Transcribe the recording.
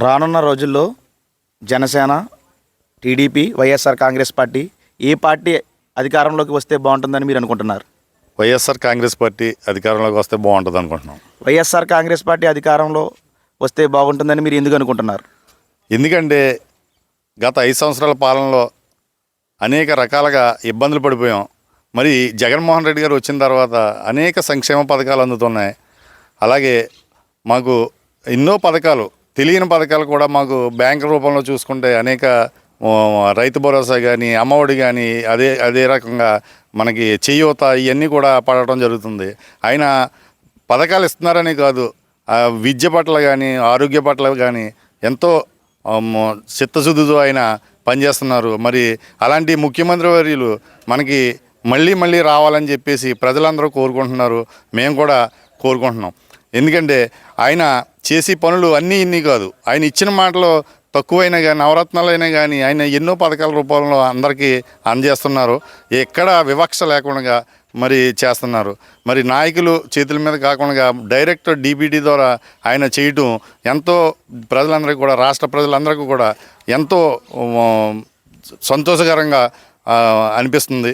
రానున్న రోజుల్లో Janasena, TDP, YSR Congress party ఏ party అధికారంలోకి వస్తే బాగుంటుందని మీరు అనుకుంటున్నారు? వైఎస్ఆర్ కాంగ్రెస్ పార్టీ అధికారంలోకి వస్తే బాగుంటుంది అనుకుంటున్నాం. వైఎస్ఆర్ కాంగ్రెస్ పార్టీ అధికారంలో వస్తే బాగుంటుందని మీరు ఎందుకు అనుకుంటున్నారు? ఎందుకంటే గత 5 సంవత్సరాల పాలనలో అనేక రకాలుగా ఇబ్బందులు పడిపోయాం. మరి జగన్మోహన్ రెడ్డి గారు వచ్చిన తర్వాత అనేక సంక్షేమ పథకాలు అందుతున్నాయి. అలాగే మాకు ఎన్నో పథకాలు, తెలియని పథకాలు కూడా మాకు బ్యాంక్ రూపంలో చూసుకుంటే అనేక రైతు భరోసా కానీ, అమ్మఒడి కానీ, అదే రకంగా మనకి చేయూత ఇవన్నీ కూడా పడటం జరుగుతుంది. ఆయన పథకాలు ఇస్తున్నారని కాదు, విద్య పట్ల కానీ, ఆరోగ్య పట్ల కానీ ఎంతో చిత్తశుద్ధితో ఆయన పనిచేస్తున్నారు. మరి అలాంటి ముఖ్యమంత్రి వర్యులు మనకి మళ్ళీ రావాలని చెప్పేసి ప్రజలందరూ కోరుకుంటున్నారు. మేము కూడా కోరుకుంటున్నాం. ఎందుకంటే ఆయన చేసే పనులు అన్నీ ఇన్ని కాదు, ఆయన ఇచ్చిన మాటలు తక్కువైనా కానీ, నవరత్నాలైనా కానీ ఆయన ఎన్నో పథకాల రూపంలో అందరికీ అందజేస్తున్నారు. ఎక్కడ వివక్ష లేకుండా మరి చేస్తున్నారు. మరి నాయకులు చేతుల మీద కాకుండా డైరెక్ట్ డీబీటీ ద్వారా ఆయన చేయటం ఎంతో ప్రజలందరికీ కూడా, రాష్ట్ర ప్రజలందరికీ కూడా ఎంతో సంతోషకరంగా అనిపిస్తుంది.